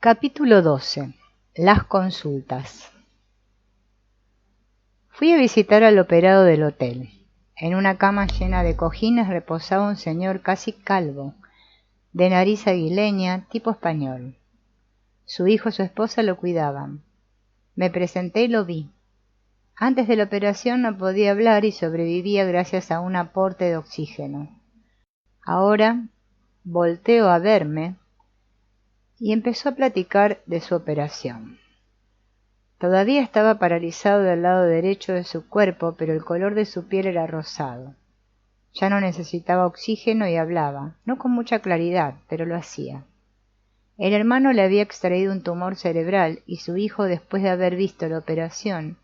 Capítulo 12. Las consultas. Fui a visitar al operado del hotel. En una cama llena de cojines reposaba un señor casi calvo, de nariz aguileña, tipo español. Su hijo y su esposa lo cuidaban. Me presenté y lo vi. Antes de la operación no podía hablar y sobrevivía gracias a un aporte de oxígeno. Ahora volteó a verme y empezó a platicar de su operación. Todavía estaba paralizado del lado derecho de su cuerpo, pero el color de su piel era rosado. Ya no necesitaba oxígeno y hablaba, no con mucha claridad, pero lo hacía. El hermano le había extraído un tumor cerebral y su hijo, después de haber visto la operación,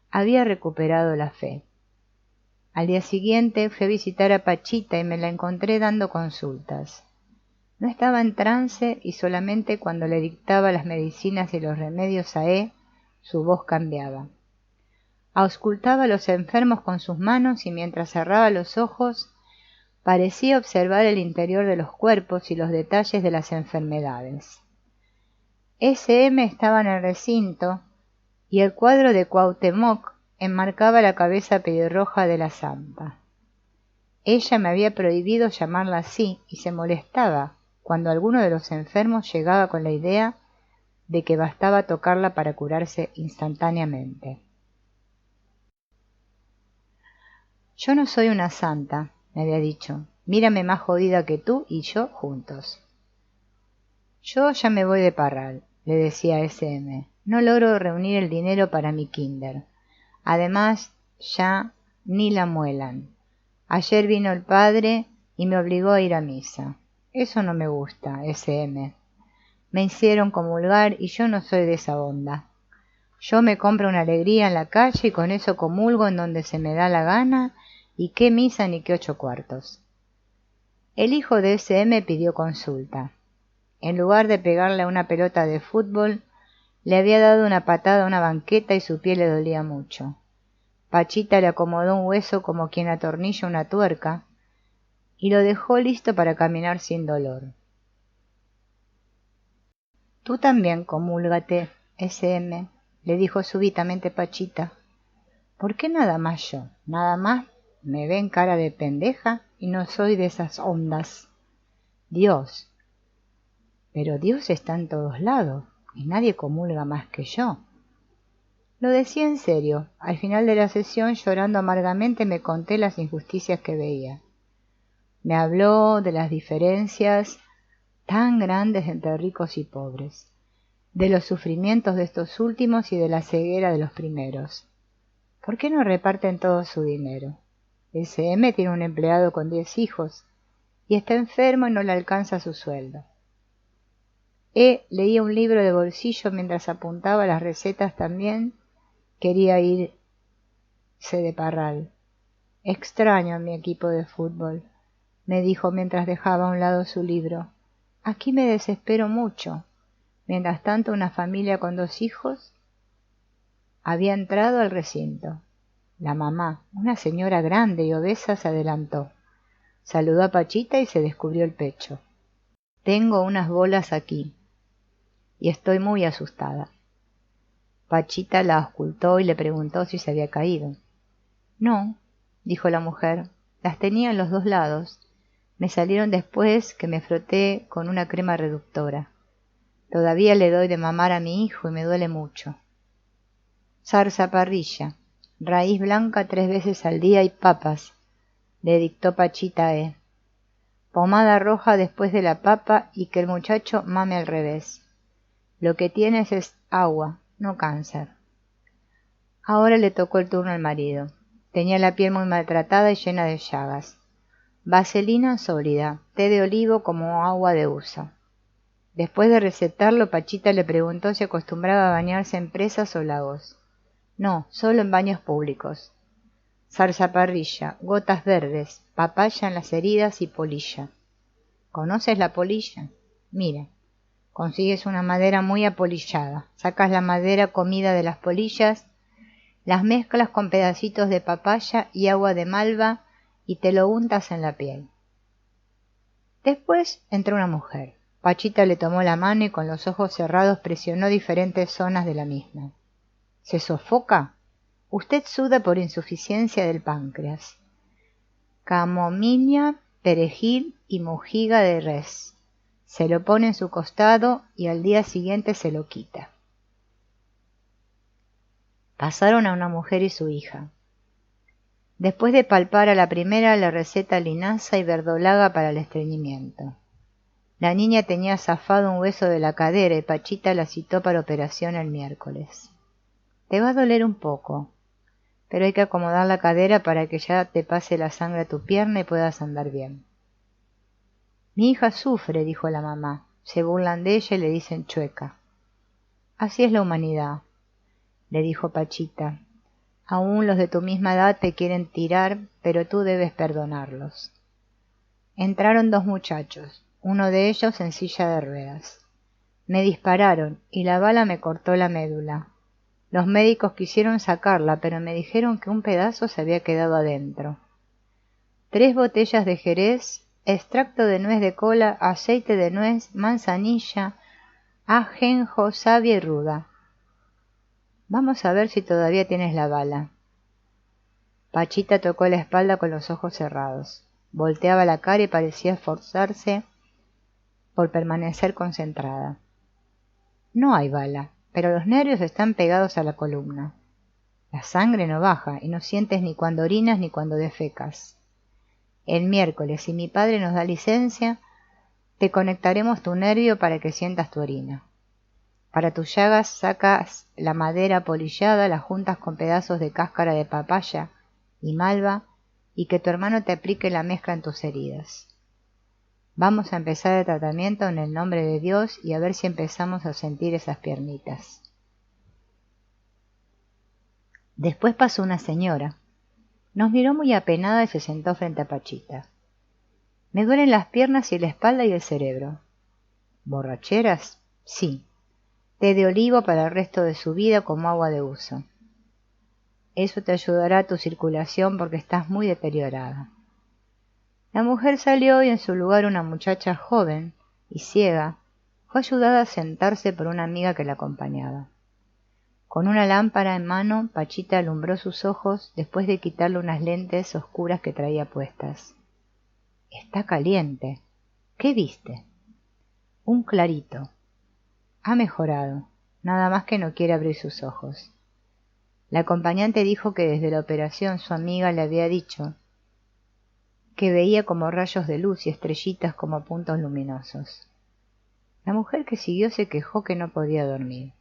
había recuperado la fe. Al día siguiente fui a visitar a Pachita y me la encontré dando consultas. No estaba en trance y solamente cuando le dictaba las medicinas y los remedios a su voz cambiaba. Auscultaba a los enfermos con sus manos y mientras cerraba los ojos parecía observar el interior de los cuerpos y los detalles de las enfermedades. SM estaba en el recinto y el cuadro de Cuauhtémoc enmarcaba la cabeza pelirroja de la santa. Ella me había prohibido llamarla así y se molestaba cuando alguno de los enfermos llegaba con la idea de que bastaba tocarla para curarse instantáneamente. Yo no soy una santa, me había dicho. Mírame más jodida que tú y yo juntos. Yo ya me voy de Parral, le decía a SM. No logro reunir el dinero para mi kinder. Además, ya ni la muelan. Ayer vino el padre y me obligó a ir a misa. Eso no me gusta, SM. Me hicieron comulgar y yo no soy de esa onda. Yo me compro una alegría en la calle y con eso comulgo en donde se me da la gana y qué misa ni qué 8 cuartos. El hijo de SM pidió consulta. En lugar de pegarle a una pelota de fútbol, le había dado una patada a una banqueta y su pie le dolía mucho. Pachita le acomodó un hueso como quien atornilla una tuerca y lo dejó listo para caminar sin dolor. Tú también comúlgate, SM, le dijo súbitamente Pachita. ¿Por qué nada más yo? Nada más me ven cara de pendeja y no soy de esas ondas. Dios. Pero Dios está en todos lados y nadie comulga más que yo. Lo decía en serio. Al final de la sesión, llorando amargamente, me conté las injusticias que veía. Me habló de las diferencias tan grandes entre ricos y pobres, de los sufrimientos de estos últimos y de la ceguera de los primeros. ¿Por qué no reparten todo su dinero? SM tiene un empleado con 10 hijos y está enfermo y no le alcanza su sueldo. Leía un libro de bolsillo mientras apuntaba las recetas también. Quería irse de Parral. Extraño a mi equipo de fútbol, me dijo mientras dejaba a un lado su libro. Aquí me desespero mucho. Mientras tanto, una familia con 2 hijos había entrado al recinto. La mamá, una señora grande y obesa, se adelantó. Saludó a Pachita y se descubrió el pecho. Tengo unas bolas aquí y estoy muy asustada. Pachita la auscultó y le preguntó si se había caído. No, dijo la mujer, las tenía en los 2 lados. Me salieron después que me froté con una crema reductora. Todavía le doy de mamar a mi hijo y me duele mucho. Zarzaparrilla, raíz blanca 3 veces al día y papas, le dictó Pachita Pomada roja después de la papa y que el muchacho mame al revés. Lo que tienes es agua, no cáncer. Ahora le tocó el turno al marido. Tenía la piel muy maltratada y llena de llagas. Vaselina sólida, té de olivo como agua de uso. Después de recetarlo, Pachita le preguntó si acostumbraba a bañarse en presas o lagos. No, solo en baños públicos. Zarzaparrilla, gotas verdes, papaya en las heridas y polilla. ¿Conoces la polilla? Mira, consigues una madera muy apolillada, sacas la madera comida de las polillas, las mezclas con pedacitos de papaya y agua de malva y te lo untas en la piel. Después entró una mujer. Pachita le tomó la mano y con los ojos cerrados presionó diferentes zonas de la misma. ¿Se sofoca? Usted suda por insuficiencia del páncreas. Camomilla, perejil y mojiga de res. Se lo pone en su costado y al día siguiente se lo quita. Pasaron a una mujer y su hija. Después de palpar a la primera, le receta linaza y verdolaga para el estreñimiento. La niña tenía zafado un hueso de la cadera y Pachita la citó para operación el miércoles. Te va a doler un poco, pero hay que acomodar la cadera para que ya te pase la sangre a tu pierna y puedas andar bien. Mi hija sufre, dijo la mamá. Se burlan de ella y le dicen chueca. Así es la humanidad, le dijo Pachita. Aún los de tu misma edad te quieren tirar, pero tú debes perdonarlos. Entraron dos muchachos, uno de ellos en silla de ruedas. Me dispararon y la bala me cortó la médula. Los médicos quisieron sacarla, pero me dijeron que un pedazo se había quedado adentro. 3 botellas de jerez, extracto de nuez de cola, aceite de nuez, manzanilla, ajenjo, savia y ruda. Vamos a ver si todavía tienes la bala. Pachita tocó la espalda con los ojos cerrados. Volteaba la cara y parecía esforzarse por permanecer concentrada. No hay bala, pero los nervios están pegados a la columna. La sangre no baja y no sientes ni cuando orinas ni cuando defecas. El miércoles, si mi padre nos da licencia, te conectaremos tu nervio para que sientas tu orina. Para tus llagas sacas la madera polillada, la juntas con pedazos de cáscara de papaya y malva y que tu hermano te aplique la mezcla en tus heridas. Vamos a empezar el tratamiento en el nombre de Dios y a ver si empezamos a sentir esas piernitas. Después pasó una señora. Nos miró muy apenada y se sentó frente a Pachita. Me duelen las piernas y la espalda y el cerebro. ¿Borracheras? Sí. Té de olivo para el resto de su vida como agua de uso. Eso te ayudará a tu circulación porque estás muy deteriorada. La mujer salió y en su lugar una muchacha joven y ciega fue ayudada a sentarse por una amiga que la acompañaba. Con una lámpara en mano, Pachita alumbró sus ojos después de quitarle unas lentes oscuras que traía puestas. Está caliente. ¿Qué viste? Un clarito. Ha mejorado, nada más que no quiere abrir sus ojos. La acompañante dijo que desde la operación su amiga le había dicho que veía como rayos de luz y estrellitas como puntos luminosos. La mujer que siguió se quejó que no podía dormir.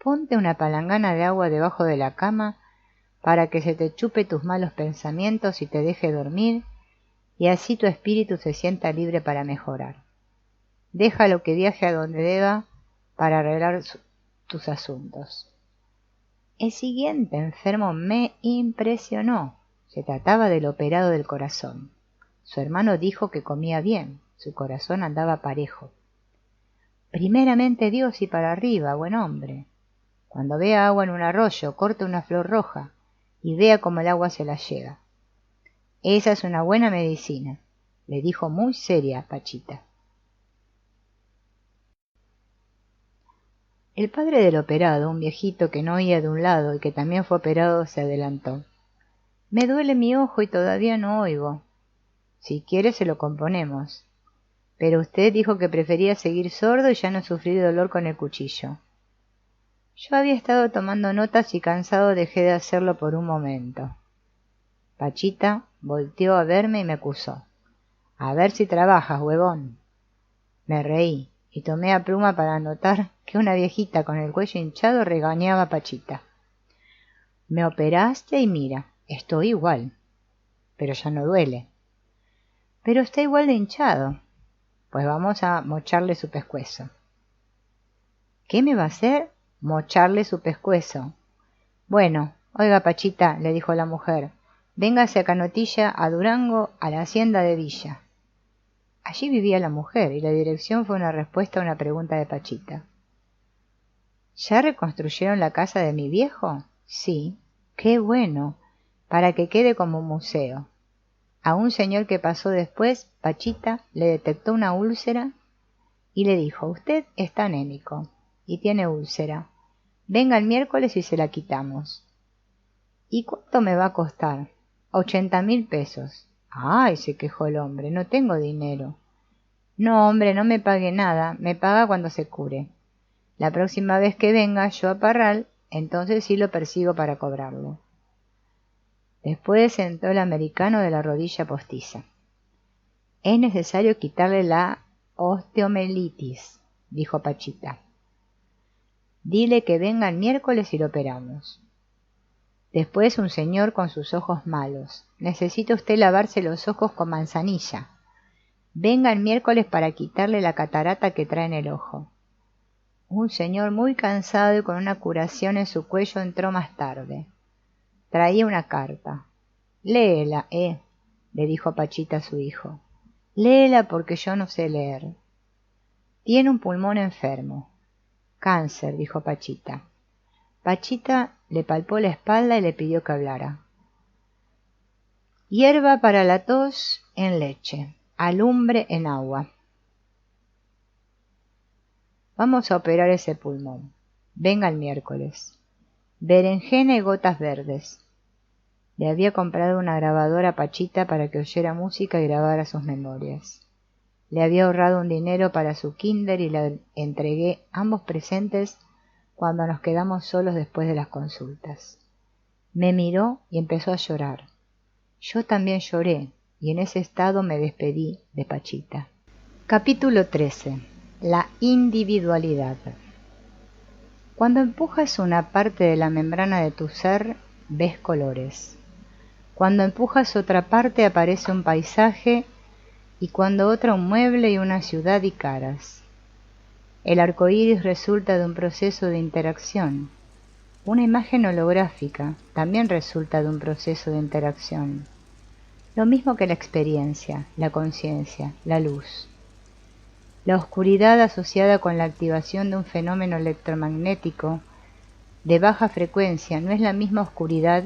Ponte una palangana de agua debajo de la cama para que se te chupe tus malos pensamientos y te deje dormir, y así tu espíritu se sienta libre para mejorar. Déjalo que viaje a donde deba para arreglar tus asuntos. El siguiente enfermo me impresionó. Se trataba del operado del corazón. Su hermano dijo que comía bien, su corazón andaba parejo. Primeramente Dios y para arriba, buen hombre. Cuando vea agua en un arroyo, corte una flor roja y vea cómo el agua se la lleva. Esa es una buena medicina, le dijo muy seria Pachita. El padre del operado, un viejito que no oía de un lado y que también fue operado, se adelantó. Me duele mi ojo y todavía no oigo. Si quiere se lo componemos. Pero usted dijo que prefería seguir sordo y ya no sufrir dolor con el cuchillo. Yo había estado tomando notas y cansado dejé de hacerlo por un momento. Pachita volteó a verme y me acusó. A ver si trabajas, huevón. Me reí y tomé a pluma para anotar que una viejita con el cuello hinchado regañaba a Pachita. Me operaste y mira, estoy igual, pero ya no duele. Pero está igual de hinchado. Pues vamos a mocharle su pescuezo. ¿Qué me va a hacer? Mocharle su pescuezo. Bueno, oiga Pachita, le dijo la mujer, véngase a Canotilla, a Durango, a la hacienda de Villa. Allí vivía la mujer y la dirección fue una respuesta a una pregunta de Pachita. ¿Ya reconstruyeron la casa de mi viejo? Sí. Qué bueno, para que quede como un museo. A un señor que pasó después, Pachita le detectó una úlcera y le dijo: «Usted está anémico y tiene úlcera. Venga el miércoles y se la quitamos». «¿Y cuánto me va a costar?» «80.000 pesos». «Ay», se quejó el hombre, «no tengo dinero». «No, hombre, no me pague nada, me paga cuando se cure. La próxima vez que venga yo a Parral, entonces sí lo persigo para cobrarlo». Después sentó el americano de la rodilla postiza. «Es necesario quitarle la osteomelitis», dijo Pachita. «Dile que venga el miércoles y lo operamos». Después un señor con sus ojos malos: «Necesita usted lavarse los ojos con manzanilla. Venga el miércoles para quitarle la catarata que trae en el ojo». Un señor muy cansado y con una curación en su cuello entró más tarde. Traía una carta. «Léela, le dijo Pachita a su hijo. «Léela porque yo no sé leer». «Tiene un pulmón enfermo». «Cáncer», dijo Pachita. Pachita le palpó la espalda y le pidió que hablara. «Hierba para la tos en leche, alumbre en agua. Vamos a operar ese pulmón. Venga el miércoles. Berenjena y gotas verdes». Le había comprado una grabadora a Pachita para que oyera música y grabara sus memorias. Le había ahorrado un dinero para su kinder y le entregué ambos presentes cuando nos quedamos solos después de las consultas. Me miró y empezó a llorar. Yo también lloré y en ese estado me despedí de Pachita. Capítulo 13. La individualidad. Cuando empujas una parte de la membrana de tu ser, ves colores. Cuando empujas otra parte aparece un paisaje y cuando otra un mueble y una ciudad y caras. El arco iris resulta de un proceso de interacción. Una imagen holográfica también resulta de un proceso de interacción. Lo mismo que la experiencia, la conciencia, la luz. La oscuridad asociada con la activación de un fenómeno electromagnético de baja frecuencia no es la misma oscuridad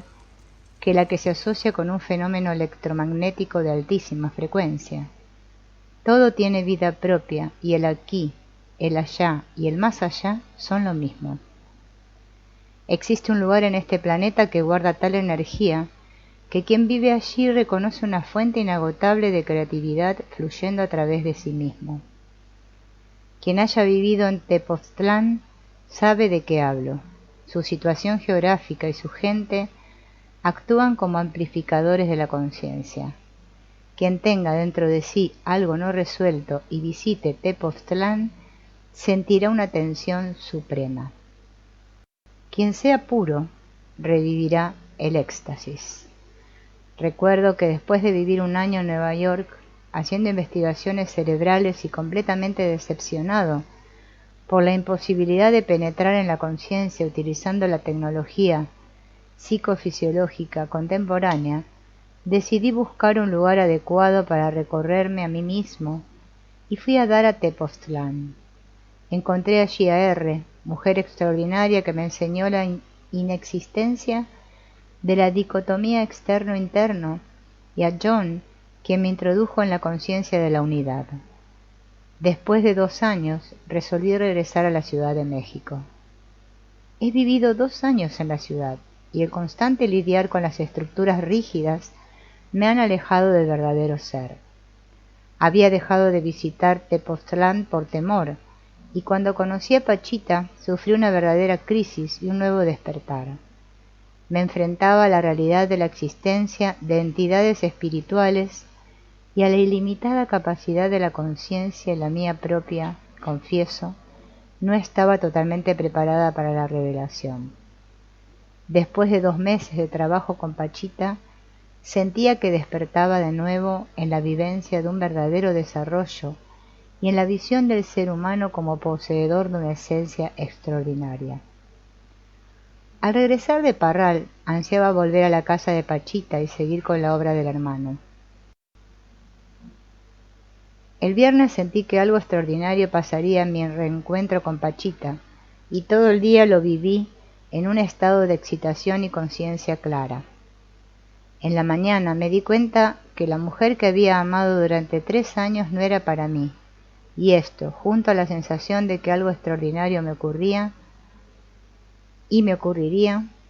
que la que se asocia con un fenómeno electromagnético de altísima frecuencia. Todo tiene vida propia y el aquí, el allá y el más allá son lo mismo. Existe un lugar en este planeta que guarda tal energía que quien vive allí reconoce una fuente inagotable de creatividad fluyendo a través de sí mismo. Quien haya vivido en Tepoztlán sabe de qué hablo. Su situación geográfica y su gente actúan como amplificadores de la conciencia. Quien tenga dentro de sí algo no resuelto y visite Tepoztlán sentirá una tensión suprema. Quien sea puro revivirá el éxtasis. Recuerdo que después de vivir un año en Nueva York haciendo investigaciones cerebrales y completamente decepcionado por la imposibilidad de penetrar en la conciencia utilizando la tecnología psicofisiológica contemporánea, decidí buscar un lugar adecuado para recorrerme a mí mismo y fui a dar a Tepoztlán. Encontré allí a R, mujer extraordinaria que me enseñó la inexistencia de la dicotomía externo-interno, y a John, quien me introdujo en la conciencia de la unidad. Después de 2 años, resolví regresar a la Ciudad de México. He vivido 2 años en la ciudad, y el constante lidiar con las estructuras rígidas me han alejado del verdadero ser. Había dejado de visitar Tepoztlán por temor, y cuando conocí a Pachita sufrí una verdadera crisis y un nuevo despertar. Me enfrentaba a la realidad de la existencia de entidades espirituales y a la ilimitada capacidad de la conciencia y la mía propia, confieso, no estaba totalmente preparada para la revelación. Después de 2 meses de trabajo con Pachita, sentía que despertaba de nuevo en la vivencia de un verdadero desarrollo y en la visión del ser humano como poseedor de una esencia extraordinaria. Al regresar de Parral, ansiaba volver a la casa de Pachita y seguir con la obra del hermano. El viernes sentí que algo extraordinario pasaría en mi reencuentro con Pachita, y todo el día lo viví en un estado de excitación y conciencia clara. En la mañana me di cuenta que la mujer que había amado durante 3 años no era para mí, Y esto, junto a la sensación de que algo extraordinario me ocurriría,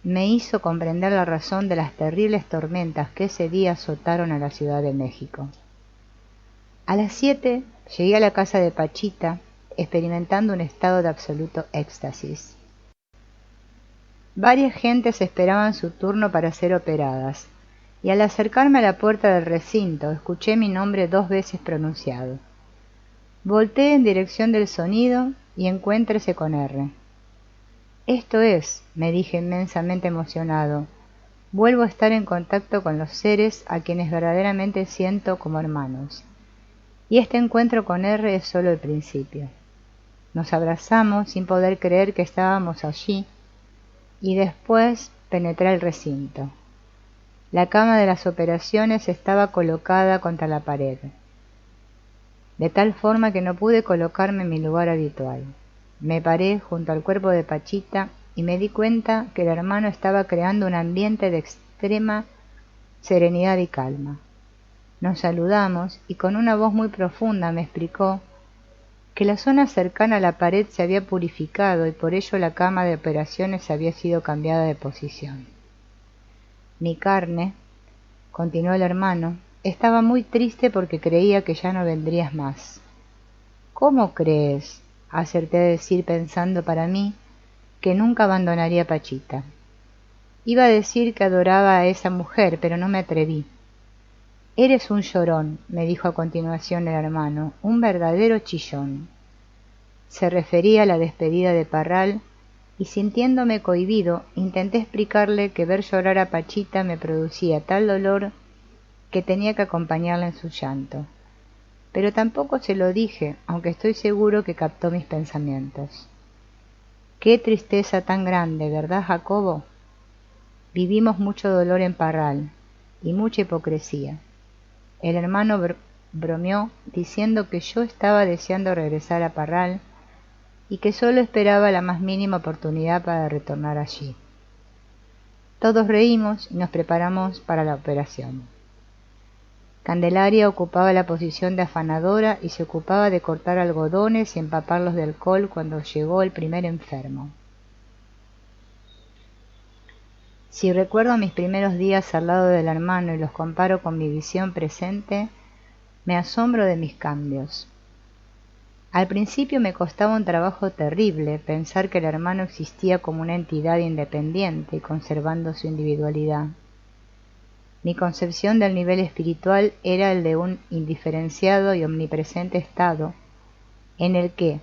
me hizo comprender la razón de las terribles tormentas que ese día azotaron a la Ciudad de México. A las 7 llegué a la casa de Pachita, experimentando un estado de absoluto éxtasis. Varias gentes esperaban su turno para ser operadas, y al acercarme a la puerta del recinto escuché mi nombre 2 veces pronunciado. Volteé en dirección del sonido y encuéntrese con R. Esto es, me dije inmensamente emocionado, vuelvo a estar en contacto con los seres a quienes verdaderamente siento como hermanos. Y este encuentro con R es solo el principio. Nos abrazamos sin poder creer que estábamos allí, y después penetré el recinto. La cama de las operaciones estaba colocada contra la pared, de tal forma que no pude colocarme en mi lugar habitual. Me paré junto al cuerpo de Pachita y me di cuenta que el hermano estaba creando un ambiente de extrema serenidad y calma. Nos saludamos y con una voz muy profunda me explicó que la zona cercana a la pared se había purificado y por ello la cama de operaciones había sido cambiada de posición. Mi carne, continuó el hermano, estaba muy triste porque creía que ya no vendrías más. ¿Cómo crees?, acerté a decir pensando para mí que nunca abandonaría a Pachita. Iba a decir que adoraba a esa mujer, pero no me atreví. Eres un llorón, me dijo a continuación el hermano, un verdadero chillón. Se refería a la despedida de Parral, y sintiéndome cohibido, intenté explicarle que ver llorar a Pachita me producía tal dolor que tenía que acompañarla en su llanto. Pero tampoco se lo dije, aunque estoy seguro que captó mis pensamientos. Qué tristeza tan grande, ¿verdad, Jacobo? Vivimos mucho dolor en Parral, y mucha hipocresía. El hermano bromeó diciendo que yo estaba deseando regresar a Parral y que solo esperaba la más mínima oportunidad para retornar allí. Todos reímos y nos preparamos para la operación. Candelaria ocupaba la posición de afanadora y se ocupaba de cortar algodones y empaparlos de alcohol cuando llegó el primer enfermo. Si recuerdo mis primeros días al lado del hermano y los comparo con mi visión presente, me asombro de mis cambios. Al principio me costaba un trabajo terrible pensar que el hermano existía como una entidad independiente y conservando su individualidad. Mi concepción del nivel espiritual era el de un indiferenciado y omnipresente estado en el que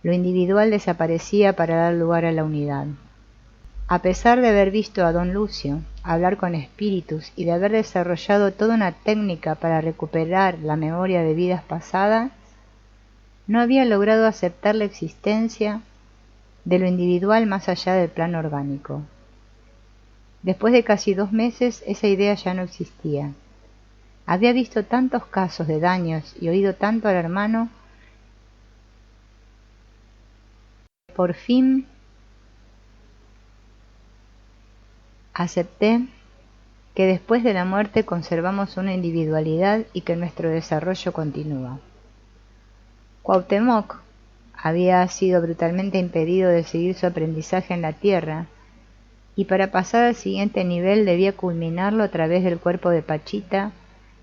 lo individual desaparecía para dar lugar a la unidad. A pesar de haber visto a don Lucio hablar con espíritus y de haber desarrollado toda una técnica para recuperar la memoria de vidas pasadas, no había logrado aceptar la existencia de lo individual más allá del plano orgánico. Después de casi 2 meses, esa idea ya no existía. Había visto tantos casos de daños y oído tanto al hermano, por fin acepté que después de la muerte conservamos una individualidad y que nuestro desarrollo continúa. Cuauhtémoc había sido brutalmente impedido de seguir su aprendizaje en la tierra, y para pasar al siguiente nivel debía culminarlo a través del cuerpo de Pachita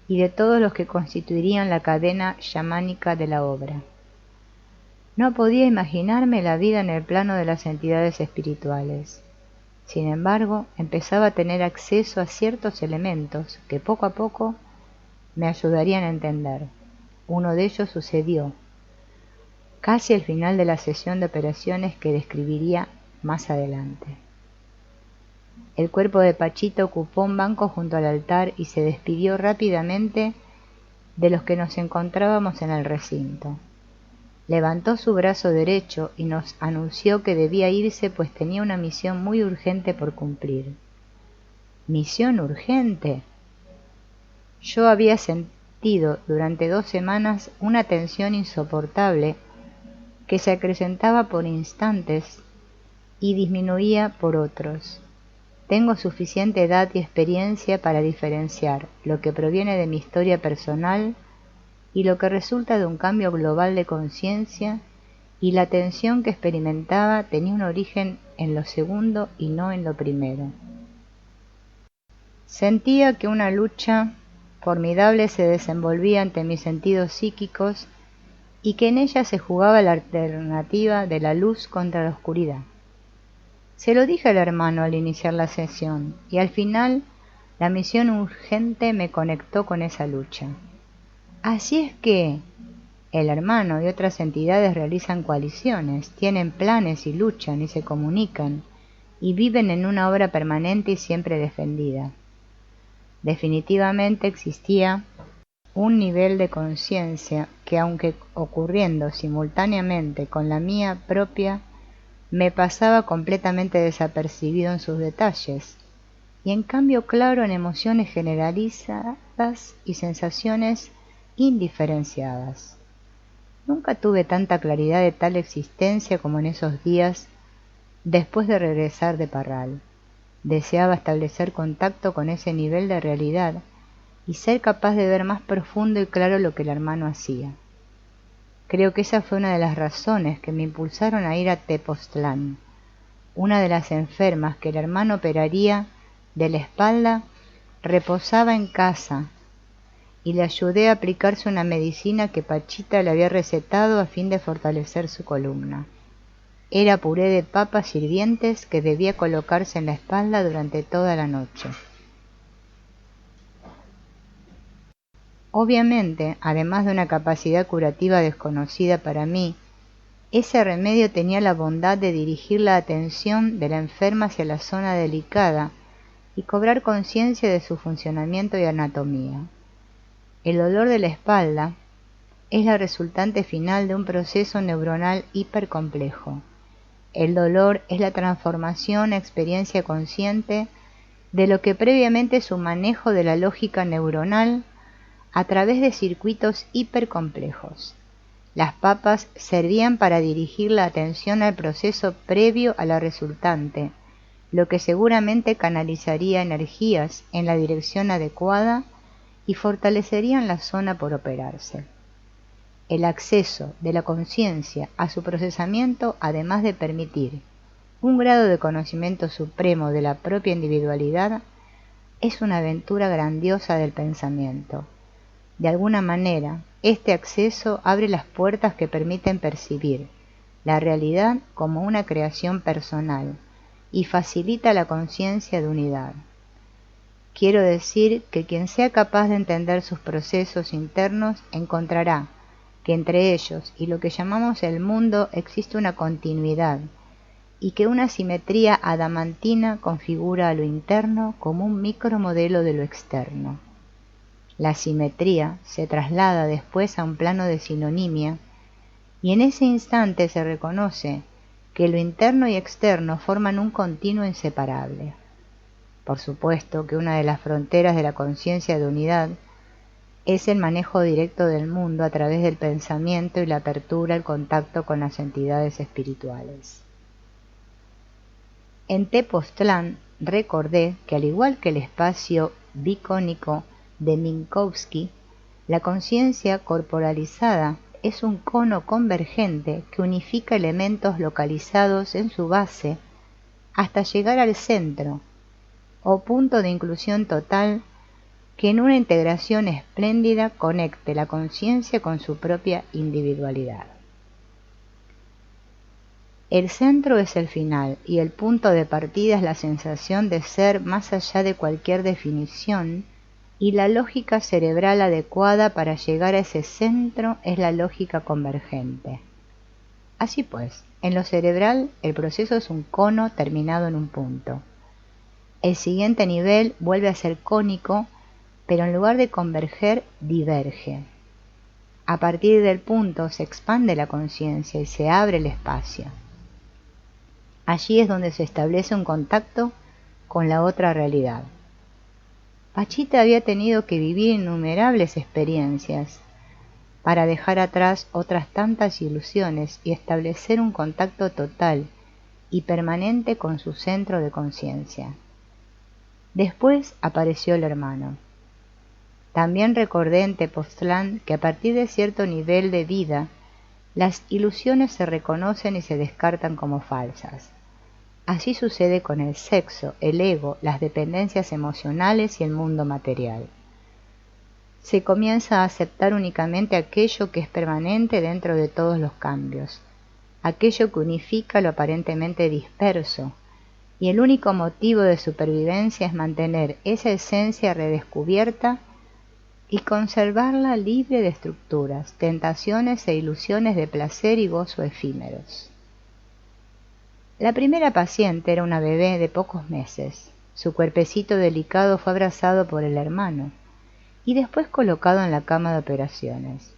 y de todos los que constituirían la cadena chamánica de la obra. No podía imaginarme la vida en el plano de las entidades espirituales. Sin embargo, empezaba a tener acceso a ciertos elementos que poco a poco me ayudarían a entender. Uno de ellos sucedió casi al final de la sesión de operaciones que describiría más adelante. El cuerpo de Pachita ocupó un banco junto al altar y se despidió rápidamente de los que nos encontrábamos en el recinto. Levantó su brazo derecho y nos anunció que debía irse pues tenía una misión muy urgente por cumplir. ¿Misión urgente? Yo había sentido durante 2 semanas una tensión insoportable que se acrecentaba por instantes y disminuía por otros. Tengo suficiente edad y experiencia para diferenciar lo que proviene de mi historia personal y lo que resulta de un cambio global de conciencia, y la tensión que experimentaba tenía un origen en lo segundo y no en lo primero. Sentía que una lucha formidable se desenvolvía ante mis sentidos psíquicos y que en ella se jugaba la alternativa de la luz contra la oscuridad. Se lo dije al hermano al iniciar la sesión, y al final la misión urgente me conectó con esa lucha. Así es que el hermano y otras entidades realizan coaliciones, tienen planes y luchan y se comunican, y viven en una obra permanente y siempre defendida. Definitivamente existía un nivel de conciencia que, aunque ocurriendo simultáneamente con la mía propia, me pasaba completamente desapercibido en sus detalles, y en cambio claro en emociones generalizadas y sensaciones indiferenciadas. Nunca tuve tanta claridad de tal existencia como en esos días después de regresar de Parral. Deseaba establecer contacto con ese nivel de realidad y ser capaz de ver más profundo y claro lo que el hermano hacía. Creo que esa fue una de las razones que me impulsaron a ir a Tepoztlán. Una de las enfermas que el hermano operaría de la espalda reposaba en casa y le ayudé a aplicarse una medicina que Pachita le había recetado a fin de fortalecer su columna. Era puré de papas hirvientes que debía colocarse en la espalda durante toda la noche. Obviamente, además de una capacidad curativa desconocida para mí, ese remedio tenía la bondad de dirigir la atención de la enferma hacia la zona delicada y cobrar conciencia de su funcionamiento y anatomía. El dolor de la espalda es la resultante final de un proceso neuronal hipercomplejo. El dolor es la transformación a experiencia consciente de lo que previamente es un manejo de la lógica neuronal a través de circuitos hipercomplejos. Las papas servían para dirigir la atención al proceso previo a la resultante, lo que seguramente canalizaría energías en la dirección adecuada y fortalecerían la zona por operarse. El acceso de la conciencia a su procesamiento, además de permitir un grado de conocimiento supremo de la propia individualidad, es una aventura grandiosa del pensamiento. De alguna manera, este acceso abre las puertas que permiten percibir la realidad como una creación personal y facilita la conciencia de unidad. Quiero decir que quien sea capaz de entender sus procesos internos encontrará que entre ellos y lo que llamamos el mundo existe una continuidad y que una simetría adamantina configura a lo interno como un micromodelo de lo externo. La simetría se traslada después a un plano de sinonimia y en ese instante se reconoce que lo interno y externo forman un continuo inseparable. Por supuesto que una de las fronteras de la conciencia de unidad es el manejo directo del mundo a través del pensamiento y la apertura al contacto con las entidades espirituales. En Tepoztlán recordé que al igual que el espacio bicónico de Minkowski, la conciencia corporalizada es un cono convergente que unifica elementos localizados en su base hasta llegar al centro, o punto de inclusión total que en una integración espléndida conecte la conciencia con su propia individualidad. El centro es el final y el punto de partida es la sensación de ser más allá de cualquier definición y la lógica cerebral adecuada para llegar a ese centro es la lógica convergente. Así pues, en lo cerebral el proceso es un cono terminado en un punto. El siguiente nivel vuelve a ser cónico, pero en lugar de converger, diverge. A partir del punto se expande la conciencia y se abre el espacio. Allí es donde se establece un contacto con la otra realidad. Pachita había tenido que vivir innumerables experiencias para dejar atrás otras tantas ilusiones y establecer un contacto total y permanente con su centro de conciencia. Después apareció el hermano. También recordé en Tepoztlán que a partir de cierto nivel de vida, las ilusiones se reconocen y se descartan como falsas. Así sucede con el sexo, el ego, las dependencias emocionales y el mundo material. Se comienza a aceptar únicamente aquello que es permanente dentro de todos los cambios, aquello que unifica lo aparentemente disperso, y el único motivo de supervivencia es mantener esa esencia redescubierta y conservarla libre de estructuras, tentaciones e ilusiones de placer y gozo efímeros. La primera paciente era una bebé de pocos meses. Su cuerpecito delicado fue abrazado por el hermano y después colocado en la cama de operaciones.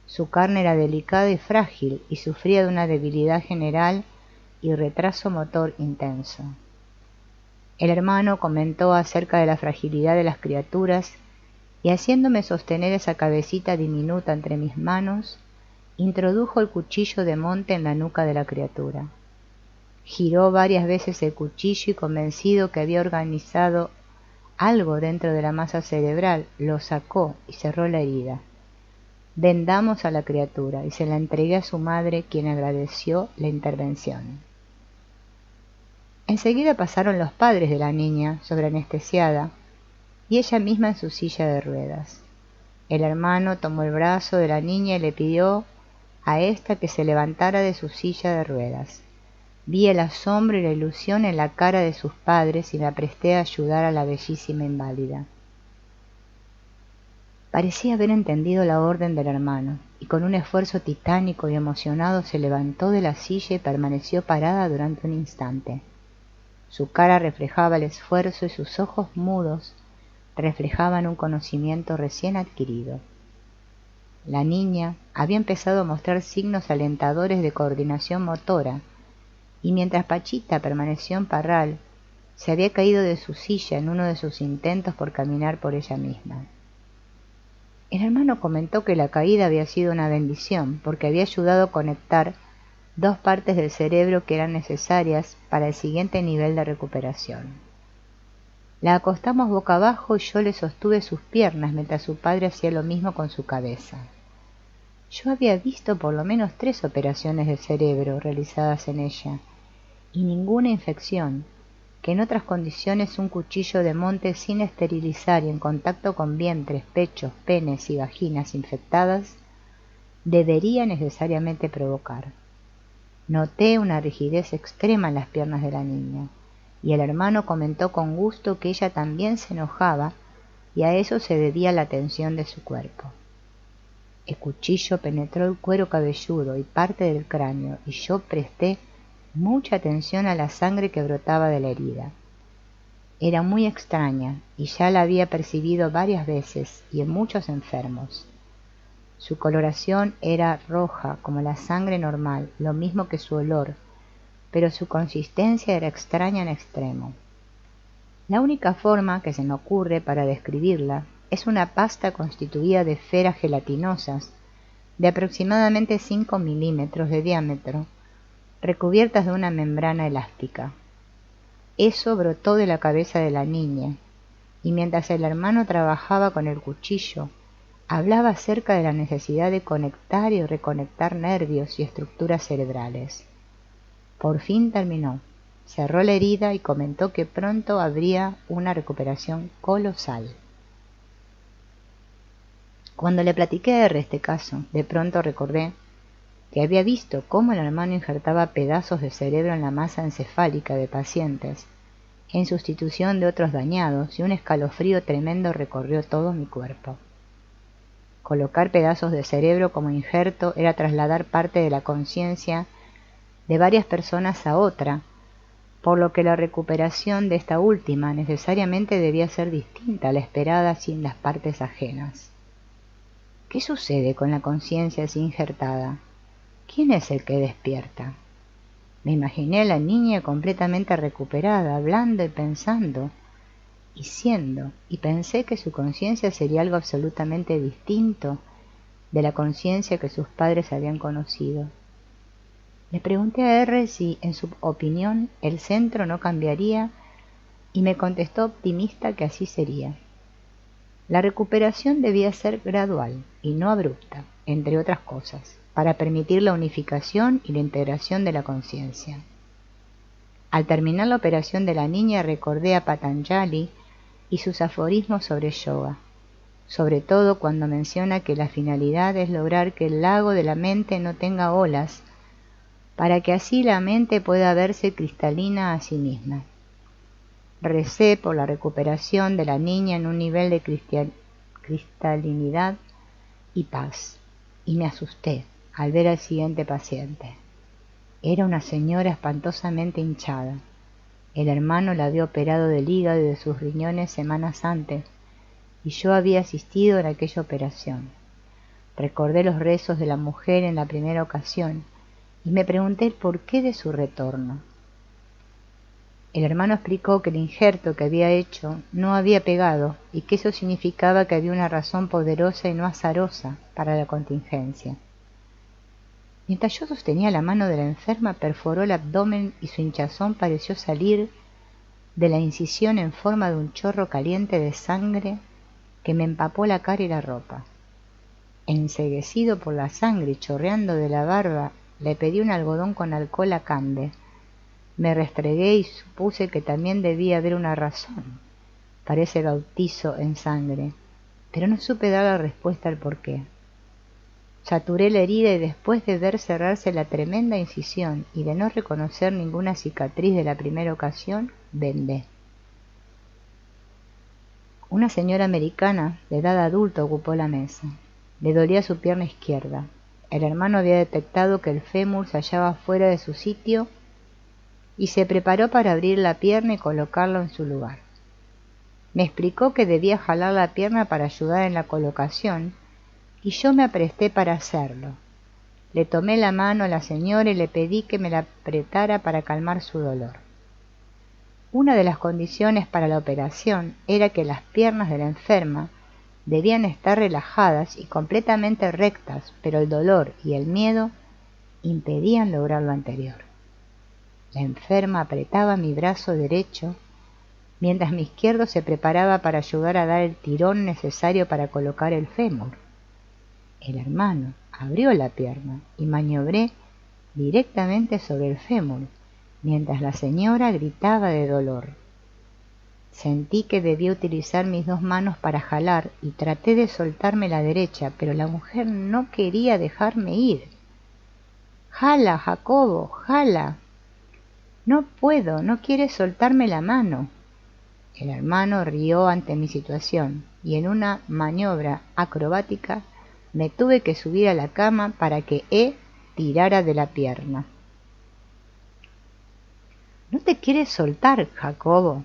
Su carne era delicada y frágil y sufría de una debilidad general y retraso motor intenso. El hermano comentó acerca de la fragilidad de las criaturas y haciéndome sostener esa cabecita diminuta entre mis manos, introdujo el cuchillo de monte en la nuca de la criatura. Giró varias veces el cuchillo y convencido que había organizado algo dentro de la masa cerebral, lo sacó y cerró la herida. Vendamos a la criatura y se la entregué a su madre, quien agradeció la intervención. Enseguida pasaron los padres de la niña, sobreanestesiada, y ella misma en su silla de ruedas. El hermano tomó el brazo de la niña y le pidió a ésta que se levantara de su silla de ruedas. Vi el asombro y la ilusión en la cara de sus padres y me apresté a ayudar a la bellísima inválida. Parecía haber entendido la orden del hermano, y con un esfuerzo titánico y emocionado se levantó de la silla y permaneció parada durante un instante. Su cara reflejaba el esfuerzo y sus ojos mudos reflejaban un conocimiento recién adquirido. La niña había empezado a mostrar signos alentadores de coordinación motora, y mientras Pachita permaneció en parral, se había caído de su silla en uno de sus intentos por caminar por ella misma. El hermano comentó que la caída había sido una bendición, porque había ayudado a conectar dos partes del cerebro que eran necesarias para el siguiente nivel de recuperación. La acostamos boca abajo y yo le sostuve sus piernas mientras su padre hacía lo mismo con su cabeza. Yo había visto por lo menos 3 operaciones de cerebro realizadas en ella, y ninguna infección, que en otras condiciones un cuchillo de monte sin esterilizar y en contacto con vientres, pechos, penes y vaginas infectadas, debería necesariamente provocar. Noté una rigidez extrema en las piernas de la niña, y el hermano comentó con gusto que ella también se enojaba, y a eso se debía la tensión de su cuerpo. El cuchillo penetró el cuero cabelludo y parte del cráneo, y yo presté mucha atención a la sangre que brotaba de la herida. Era muy extraña, y ya la había percibido varias veces y en muchos enfermos. Su coloración era roja como la sangre normal, lo mismo que su olor, pero su consistencia era extraña en extremo. La única forma que se me ocurre para describirla es una pasta constituida de esferas gelatinosas de aproximadamente 5 milímetros de diámetro, recubiertas de una membrana elástica. Eso brotó de la cabeza de la niña, y mientras el hermano trabajaba con el cuchillo, hablaba acerca de la necesidad de conectar y reconectar nervios y estructuras cerebrales. Por fin terminó, cerró la herida y comentó que pronto habría una recuperación colosal. Cuando le platiqué de este caso, de pronto recordé que había visto cómo el hermano injertaba pedazos de cerebro en la masa encefálica de pacientes, en sustitución de otros dañados, y un escalofrío tremendo recorrió todo mi cuerpo. Colocar pedazos de cerebro como injerto era trasladar parte de la conciencia de varias personas a otra, por lo que la recuperación de esta última necesariamente debía ser distinta a la esperada sin las partes ajenas. ¿Qué sucede con la conciencia así injertada? ¿Quién es el que despierta? Me imaginé a la niña completamente recuperada, hablando y pensando, y siendo, y pensé que su conciencia sería algo absolutamente distinto de la conciencia que sus padres habían conocido. Le pregunté a R si, en su opinión, el centro no cambiaría, y me contestó optimista que así sería. La recuperación debía ser gradual y no abrupta, entre otras cosas, para permitir la unificación y la integración de la conciencia. Al terminar la operación de la niña recordé a Patanjali y sus aforismos sobre yoga, sobre todo cuando menciona que la finalidad es lograr que el lago de la mente no tenga olas, para que así la mente pueda verse cristalina a sí misma. Recé por la recuperación de la niña en un nivel de cristalinidad y paz, y me asusté al ver al siguiente paciente. Era una señora espantosamente hinchada. El hermano la había operado del hígado y de sus riñones semanas antes, y yo había asistido en aquella operación. Recordé los rezos de la mujer en la primera ocasión, y me pregunté el porqué de su retorno. El hermano explicó que el injerto que había hecho no había pegado y que eso significaba que había una razón poderosa y no azarosa para la contingencia. Mientras yo sostenía la mano de la enferma, perforó el abdomen y su hinchazón pareció salir de la incisión en forma de un chorro caliente de sangre que me empapó la cara y la ropa. Enceguecido por la sangre y chorreando de la barba, le pedí un algodón con alcohol a Cande. Me restregué y supuse que también debía haber una razón para ese bautizo en sangre, pero no supe dar la respuesta al porqué. Saturé la herida y después de ver cerrarse la tremenda incisión y de no reconocer ninguna cicatriz de la primera ocasión, vendé. Una señora americana de edad adulta ocupó la mesa. Le dolía su pierna izquierda. El hermano había detectado que el fémur se hallaba fuera de su sitio y se preparó para abrir la pierna y colocarlo en su lugar. Me explicó que debía jalar la pierna para ayudar en la colocación, y yo me apresté para hacerlo. Le tomé la mano a la señora y le pedí que me la apretara para calmar su dolor. Una de las condiciones para la operación era que las piernas de la enferma debían estar relajadas y completamente rectas, pero el dolor y el miedo impedían lograr lo anterior. La enferma apretaba mi brazo derecho, mientras mi izquierdo se preparaba para ayudar a dar el tirón necesario para colocar el fémur. El hermano abrió la pierna y maniobré directamente sobre el fémur, mientras la señora gritaba de dolor. Sentí que debía utilizar mis dos manos para jalar y traté de soltarme la derecha, pero la mujer no quería dejarme ir. «Jala, Jacobo, jala». «No puedo, no quiere soltarme la mano». El hermano rió ante mi situación y en una maniobra acrobática me tuve que subir a la cama para que tirara de la pierna. «¿No te quieres soltar, Jacobo?»,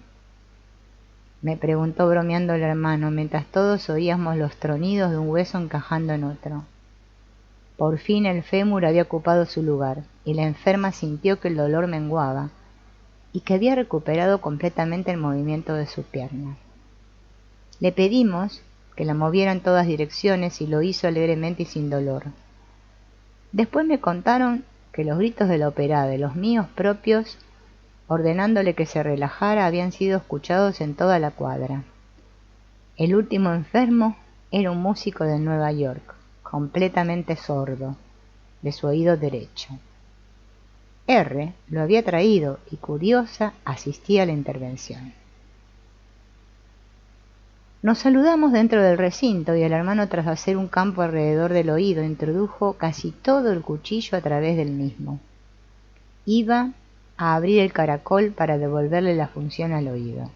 me preguntó bromeando el hermano, mientras todos oíamos los tronidos de un hueso encajando en otro. Por fin el fémur había ocupado su lugar, y la enferma sintió que el dolor menguaba, y que había recuperado completamente el movimiento de su pierna. Le pedimos que la moviera en todas direcciones y lo hizo alegremente y sin dolor. Después me contaron que los gritos de la operada y los míos propios, ordenándole que se relajara, habían sido escuchados en toda la cuadra. El último enfermo era un músico de Nueva York, completamente sordo, de su oído derecho. R lo había traído y, curiosa, asistía a la intervención. Nos saludamos dentro del recinto y el hermano, tras hacer un campo alrededor del oído, introdujo casi todo el cuchillo a través del mismo. Iba a abrir el caracol para devolverle la función al oído.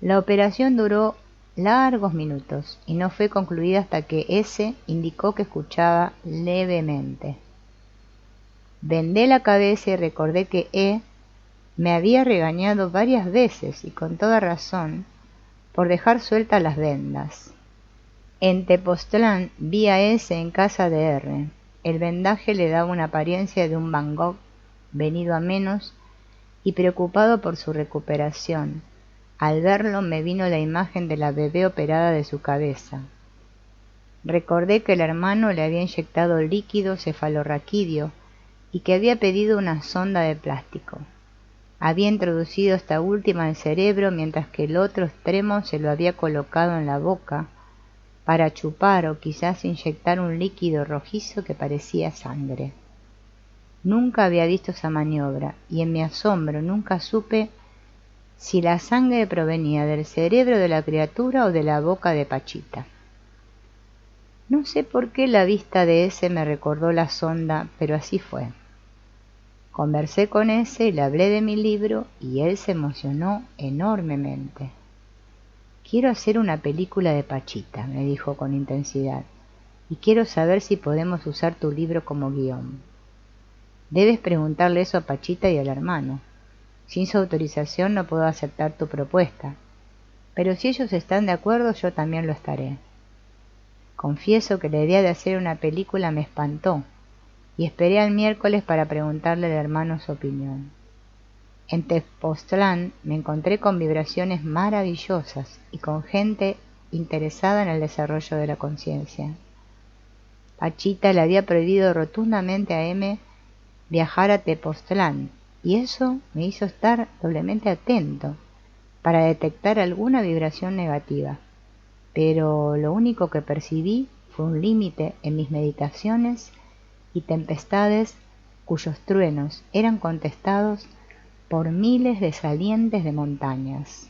La operación duró largos minutos y no fue concluida hasta que S indicó que escuchaba levemente. Vendé la cabeza y recordé que me había regañado varias veces y con toda razón por dejar sueltas las vendas. En Tepoztlán vi a S en casa de R. El vendaje le daba una apariencia de un Van Gogh venido a menos y preocupado por su recuperación. Al verlo me vino la imagen de la bebé operada de su cabeza. Recordé que el hermano le había inyectado líquido cefalorraquídeo y que había pedido una sonda de plástico. Había introducido esta última en el cerebro mientras que el otro extremo se lo había colocado en la boca para chupar o quizás inyectar un líquido rojizo que parecía sangre. Nunca había visto esa maniobra y en mi asombro nunca supe si la sangre provenía del cerebro de la criatura o de la boca de Pachita. No sé por qué la vista de ese me recordó la sonda, pero así fue. Conversé con ese y le hablé de mi libro y él se emocionó enormemente. Quiero hacer una película de Pachita, me dijo con intensidad, y quiero saber si podemos usar tu libro como guión. Debes preguntarle eso a Pachita y al hermano. Sin su autorización no puedo aceptar tu propuesta, pero si ellos están de acuerdo yo también lo estaré. Confieso que la idea de hacer una película me espantó, y esperé al miércoles para preguntarle al hermano su opinión. En Tepoztlán me encontré con vibraciones maravillosas y con gente interesada en el desarrollo de la conciencia. Pachita le había prohibido rotundamente a M viajar a Tepoztlán, y eso me hizo estar doblemente atento para detectar alguna vibración negativa. Pero lo único que percibí fue un límite en mis meditaciones y tempestades cuyos truenos eran contestados por miles de salientes de montañas.